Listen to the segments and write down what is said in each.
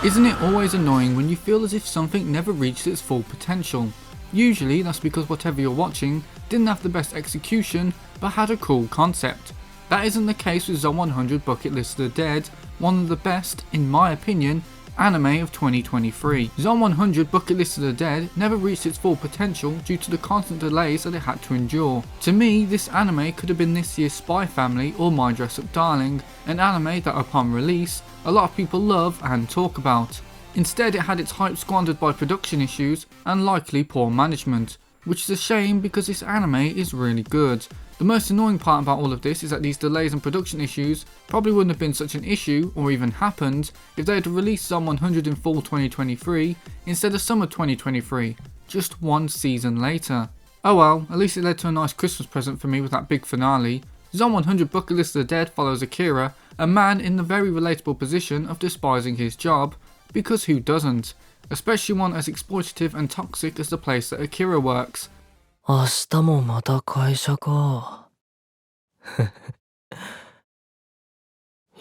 Isn't it always annoying when you feel as if something never reached its full potential? Usually that's because whatever you're watching didn't have the best execution but had a cool concept. That isn't the case with Zom 100 Bucket List of the Dead, one of the best, in my opinion, anime of 2023. Zom 100 Bucket List of the Dead never reached its full potential due to the constant delays that it had to endure. To me, this anime could have been this year's Spy Family or My Dress Up Darling, an anime that upon release, a lot of people love and talk about. Instead, it had its hype squandered by production issues and likely poor management, which is a shame because this anime is really good. The most annoying part about all of this is that these delays and production issues probably wouldn't have been such an issue or even happened if they had released Zom 100 in fall 2023 instead of summer 2023, just one season later. Oh well, at least it led to a nice Christmas present for me with that big finale. Zom 100 Bucket List of the Dead follows Akira, a man in the very relatable position of despising his job, because who doesn't? Especially one as exploitative and toxic as the place that Akira works. 明日もまた会社か。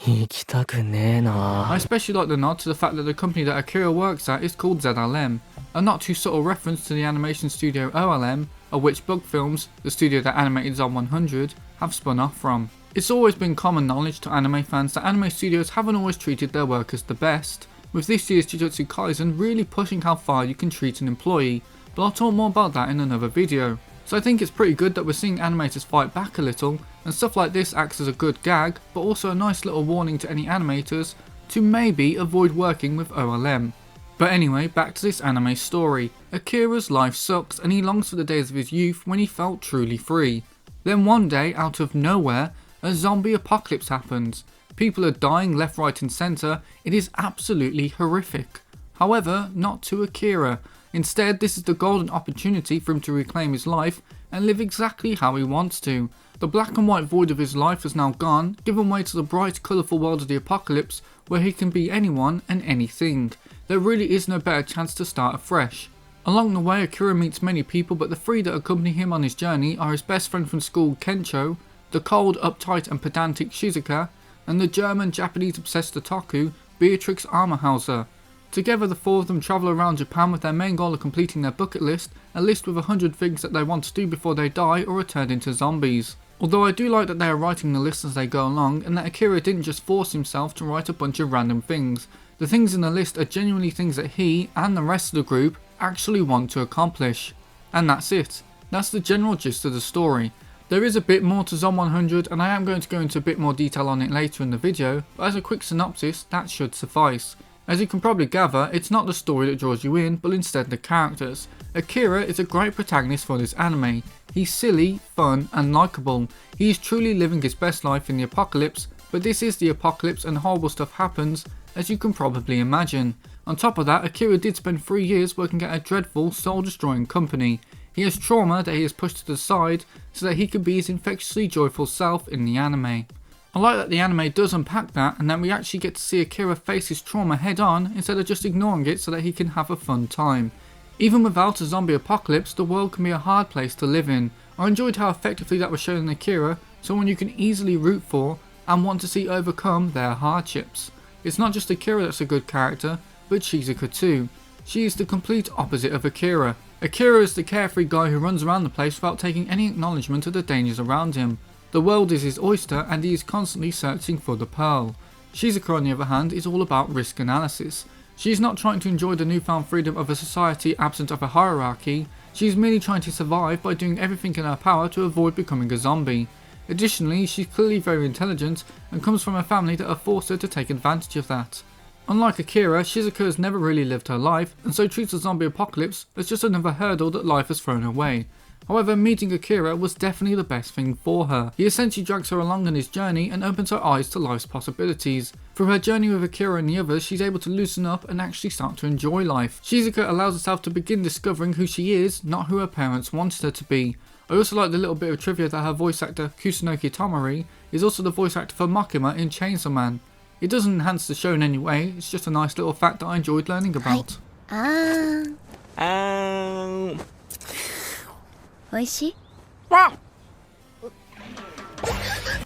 行きたくねえな。 I especially like the nod to the fact that the company that Akira works at is called ZLM, a not too subtle reference to the animation studio OLM, of which Bug Films, the studio that animated Zom 100, have spun off from. It's always been common knowledge to anime fans that anime studios haven't always treated their workers the best, with this year's Jujutsu Kaisen really pushing how far you can treat an employee, but I'll talk more about that in another video. So I think it's pretty good that we're seeing animators fight back a little, and stuff like this acts as a good gag, but also a nice little warning to any animators to maybe avoid working with OLM. But anyway, back to this anime story. Akira's life sucks and he longs for the days of his youth when he felt truly free. Then one day, out of nowhere, a zombie apocalypse happens. People are dying left, right and centre. It is absolutely horrific. However, not to Akira. Instead, this is the golden opportunity for him to reclaim his life and live exactly how he wants to. The black and white void of his life is now gone, giving way to the bright, colourful world of the apocalypse where he can be anyone and anything. There really is no better chance to start afresh. Along the way, Akira meets many people, but the three that accompany him on his journey are his best friend from school, Kencho, the cold, uptight and pedantic Shizuka, and the German-Japanese obsessed otaku, Beatrix Armerhauser. Together, the four of them travel around Japan with their main goal of completing their bucket list, a list with 100 things that they want to do before they die or are turned into zombies. Although I do like that they are writing the list as they go along, and that Akira didn't just force himself to write a bunch of random things. The things in the list are genuinely things that he, and the rest of the group, actually want to accomplish. And that's it. That's the general gist of the story. There is a bit more to Zom 100 and I am going to go into a bit more detail on it later in the video, but as a quick synopsis, that should suffice. As you can probably gather, it's not the story that draws you in, but instead the characters. Akira is a great protagonist for this anime. He's silly, fun and likeable. He is truly living his best life in the apocalypse, but this is the apocalypse and horrible stuff happens, as you can probably imagine. On top of that, Akira did spend 3 years working at a dreadful, soul-destroying company. He has trauma that he has pushed to the side so that he can be his infectiously joyful self in the anime. I like that the anime does unpack that and that we actually get to see Akira face his trauma head on instead of just ignoring it so that he can have a fun time. Even without a zombie apocalypse, the world can be a hard place to live in. I enjoyed how effectively that was shown in Akira, someone you can easily root for and want to see overcome their hardships. It's not just Akira that's a good character, but Shizuka too. She is the complete opposite of Akira. Akira is the carefree guy who runs around the place without taking any acknowledgement of the dangers around him. The world is his oyster and he is constantly searching for the pearl. Shizuka on the other hand is all about risk analysis. She is not trying to enjoy the newfound freedom of a society absent of a hierarchy, she is merely trying to survive by doing everything in her power to avoid becoming a zombie. Additionally, she's clearly very intelligent and comes from a family that have forced her to take advantage of that. Unlike Akira, Shizuka has never really lived her life and so treats the zombie apocalypse as just another hurdle that life has thrown her way. However, meeting Akira was definitely the best thing for her. He essentially drags her along on his journey and opens her eyes to life's possibilities. Through her journey with Akira and the others, she's able to loosen up and actually start to enjoy life. Shizuka allows herself to begin discovering who she is, not who her parents wanted her to be. I also like the little bit of trivia that her voice actor, Kusunoki Tomori, is also the voice actor for Makima in Chainsaw Man. It doesn't enhance the show in any way, it's just a nice little fact that I enjoyed learning about. おいしい？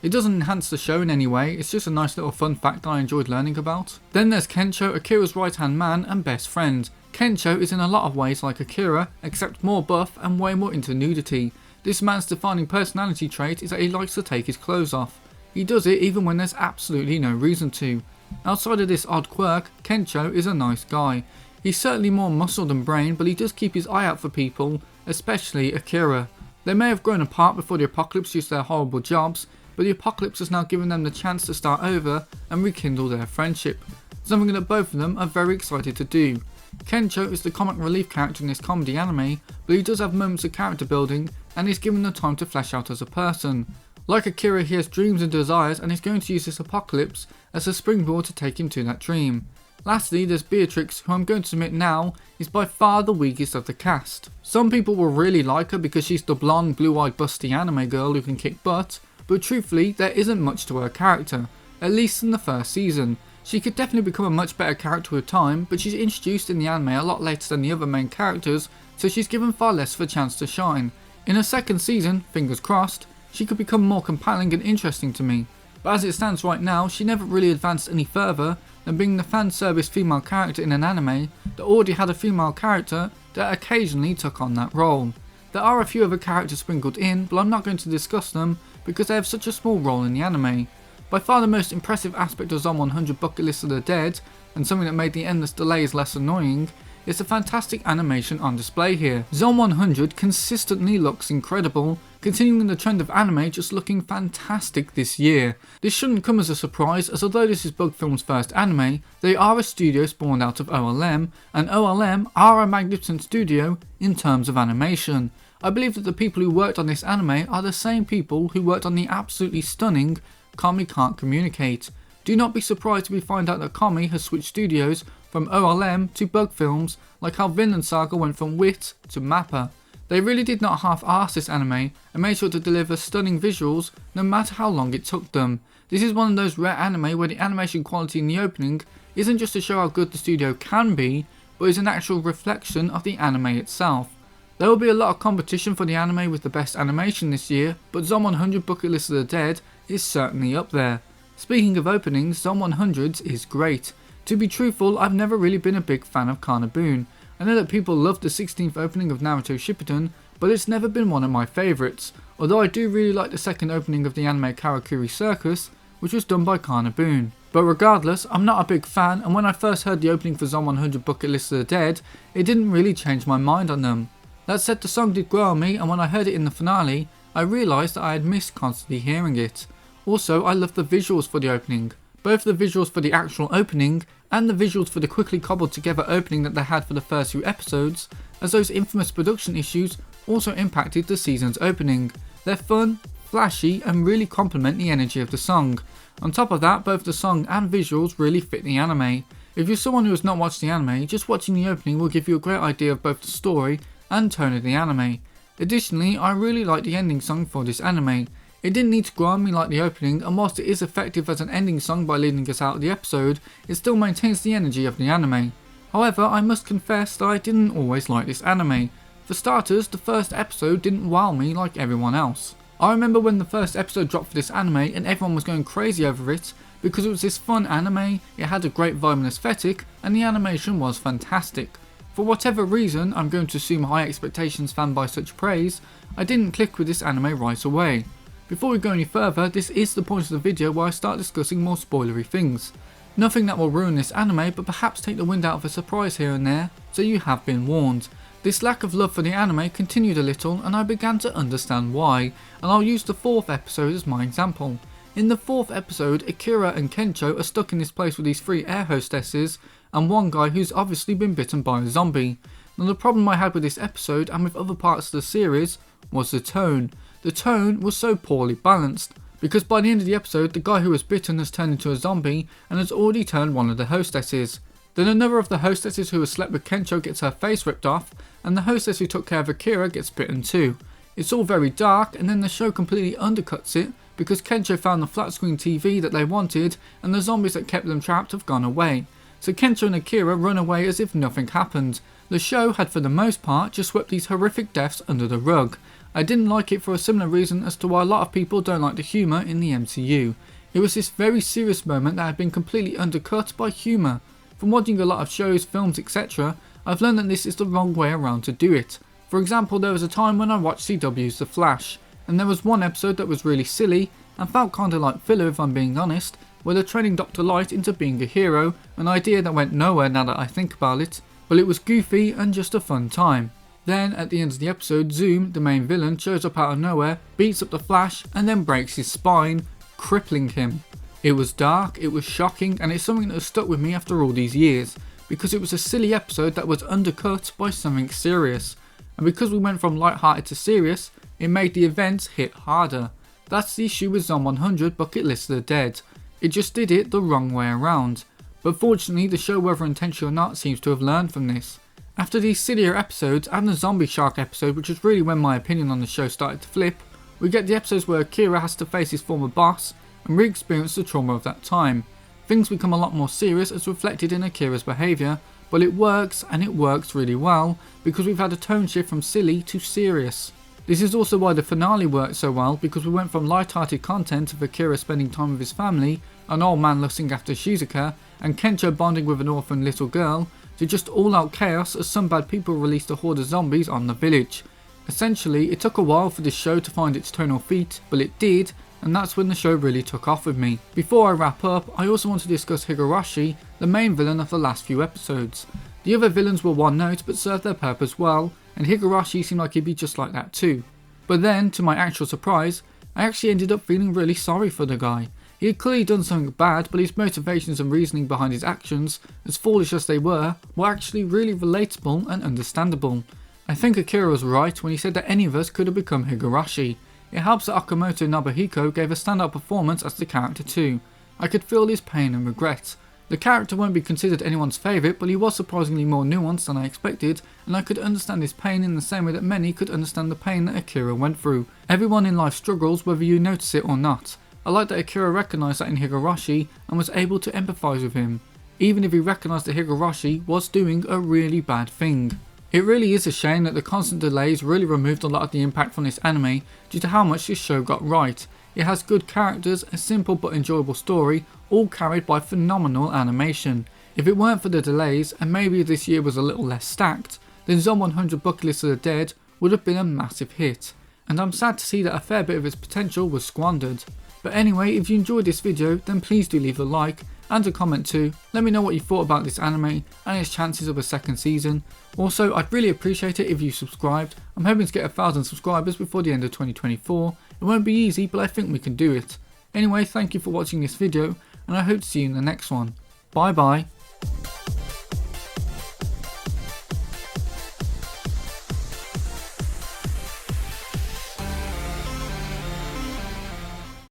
It doesn't enhance the show in any way, it's just a nice little fun fact that I enjoyed learning about. Then there's Kencho, Akira's right hand man and best friend. Kencho is in a lot of ways like Akira, except more buff and way more into nudity. This man's defining personality trait is that he likes to take his clothes off. He does it even when there's absolutely no reason to. Outside of this odd quirk, Kencho is a nice guy. He's certainly more muscle than brain, but he does keep his eye out for people, especially Akira. They may have grown apart before the apocalypse used their horrible jobs, but the apocalypse has now given them the chance to start over and rekindle their friendship, something that both of them are very excited to do. Kencho is the comic relief character in this comedy anime, but he does have moments of character building and is given the time to flesh out as a person. Like Akira, he has dreams and desires and is going to use this apocalypse as a springboard to take him to that dream. Lastly, there's Beatrix, who I'm going to admit now is by far the weakest of the cast. Some people will really like her because she's the blonde, blue-eyed, busty anime girl who can kick butt, but truthfully there isn't much to her character, at least in the first season. She could definitely become a much better character with time, but she's introduced in the anime a lot later than the other main characters, so she's given far less of a chance to shine. In her second season, fingers crossed, she could become more compelling and interesting to me, but as it stands right now, she never really advanced any further than being the fan service female character in an anime that already had a female character that occasionally took on that role. There are a few other characters sprinkled in, but I'm not going to discuss them because they have such a small role in the anime. By far the most impressive aspect of Zom 100 Bucket List of the Dead, and something that made the endless delays less annoying, is the fantastic animation on display here. Zom 100 consistently looks incredible, continuing the trend of anime just looking fantastic this year. This shouldn't come as a surprise, as although this is Bug Film's first anime, they are a studio spawned out of OLM, and OLM are a magnificent studio in terms of animation. I believe that the people who worked on this anime are the same people who worked on the absolutely stunning Kami Can't Communicate. Do not be surprised if we find out that Kami has switched studios from OLM to Bug Films, like how Vinland Saga went from WIT to MAPPA. They really did not half-arse this anime and made sure to deliver stunning visuals no matter how long it took them. This is one of those rare anime where the animation quality in the opening isn't just to show how good the studio can be, but is an actual reflection of the anime itself. There will be a lot of competition for the anime with the best animation this year, but Zom 100 Bucket List of the Dead is certainly up there. Speaking of openings, Zom 100's is great. To be truthful, I've never really been a big fan of Carnaboon. I know that people love the 16th opening of Naruto Shippuden, but it's never been one of my favourites, although I do really like the second opening of the anime Karakuri Circus, which was done by Carnaboon. But regardless, I'm not a big fan, and when I first heard the opening for Zom 100 Bucket List of the Dead, it didn't really change my mind on them. That said, the song did grow on me, and when I heard it in the finale, I realised that I had missed constantly hearing it. Also, I love the visuals for the opening. Both the visuals for the actual opening and the visuals for the quickly cobbled together opening that they had for the first few episodes, as those infamous production issues also impacted the season's opening. They're fun, flashy and really complement the energy of the song. On top of that, both the song and visuals really fit the anime. If you're someone who has not watched the anime, just watching the opening will give you a great idea of both the story and tone of the anime. Additionally, I really like the ending song for this anime. It didn't need to grow on me like the opening, and whilst it is effective as an ending song by leading us out of the episode, it still maintains the energy of the anime. However, I must confess that I didn't always like this anime. For starters, the first episode didn't wow me like everyone else. I remember when the first episode dropped for this anime and everyone was going crazy over it because it was this fun anime, it had a great vibe and aesthetic, and the animation was fantastic. For whatever reason, I'm going to assume high expectations fanned by such praise, I didn't click with this anime right away. Before we go any further, this is the point of the video where I start discussing more spoilery things. Nothing that will ruin this anime, but perhaps take the wind out of a surprise here and there, so you have been warned. This lack of love for the anime continued a little and I began to understand why, and I'll use the 4th episode as my example. In the 4th episode, Akira and Kencho are stuck in this place with these 3 air hostesses and one guy who's obviously been bitten by a zombie. Now the problem I had with this episode and with other parts of the series was the tone. The tone was so poorly balanced, because by the end of the episode the guy who was bitten has turned into a zombie and has already turned one of the hostesses. Then another of the hostesses who has slept with Kencho gets her face ripped off, and the hostess who took care of Akira gets bitten too. It's all very dark, and then the show completely undercuts it because Kencho found the flat screen TV that they wanted and the zombies that kept them trapped have gone away. So Kencho and Akira run away as if nothing happened. The show had for the most part just swept these horrific deaths under the rug. I didn't like it for a similar reason as to why a lot of people don't like the humour in the MCU. It was this very serious moment that had been completely undercut by humour. From watching a lot of shows, films, etc., I've learned that this is the wrong way around to do it. For example, there was a time when I watched CW's The Flash, and there was one episode that was really silly and felt kinda like filler if I'm being honest, where they're training Dr. Light into being a hero, an idea that went nowhere now that I think about it, but it was goofy and just a fun time. Then, at the end of the episode, Zoom, the main villain, shows up out of nowhere, beats up the Flash, and then breaks his spine, crippling him. It was dark, it was shocking, and it's something that has stuck with me after all these years, because it was a silly episode that was undercut by something serious. And because we went from light-hearted to serious, it made the events hit harder. That's the issue with Zom 100 Bucket List of the Dead. It just did it the wrong way around. But fortunately, the show, whether intentional or not, seems to have learned from this. After these sillier episodes and the zombie shark episode, which is really when my opinion on the show started to flip, we get the episodes where Akira has to face his former boss and re-experience the trauma of that time. Things become a lot more serious as reflected in Akira's behaviour, but it works, and it works really well, because we've had a tone shift from silly to serious. This is also why the finale worked so well, because we went from light-hearted content of Akira spending time with his family, an old man lusting after Shizuka, and Kencho bonding with an orphan little girl, to just all-out chaos as some bad people released a horde of zombies on the village. Essentially, it took a while for this show to find its tonal feet, but it did, and that's when the show really took off with me. Before I wrap up, I also want to discuss Higurashi, the main villain of the last few episodes. The other villains were one note but served their purpose well, and Higurashi seemed like he'd be just like that too. But then, to my actual surprise, I actually ended up feeling really sorry for the guy. He had clearly done something bad, but his motivations and reasoning behind his actions, as foolish as they were actually really relatable and understandable. I think Akira was right when he said that any of us could have become Higurashi. It helps that Okamoto Nobuhiko gave a standout performance as the character too. I could feel his pain and regret. The character won't be considered anyone's favourite, but he was surprisingly more nuanced than I expected, and I could understand his pain in the same way that many could understand the pain that Akira went through. Everyone in life struggles whether you notice it or not. I like that Akira recognised that in Higurashi and was able to empathise with him, even if he recognised that Higurashi was doing a really bad thing. It really is a shame that the constant delays really removed a lot of the impact from this anime due to how much this show got right. It has good characters, a simple but enjoyable story, all carried by phenomenal animation. If it weren't for the delays, and maybe this year was a little less stacked, then Zom 100 Bucket List of the Dead would have been a massive hit. And I'm sad to see that a fair bit of its potential was squandered. But anyway, if you enjoyed this video, then please do leave a like and a comment too. Let me know what you thought about this anime and its chances of a second season. Also, I'd really appreciate it if you subscribed. I'm hoping to get 1,000 subscribers before the end of 2024. It won't be easy, but I think we can do it. Anyway, thank you for watching this video, and I hope to see you in the next one. Bye bye.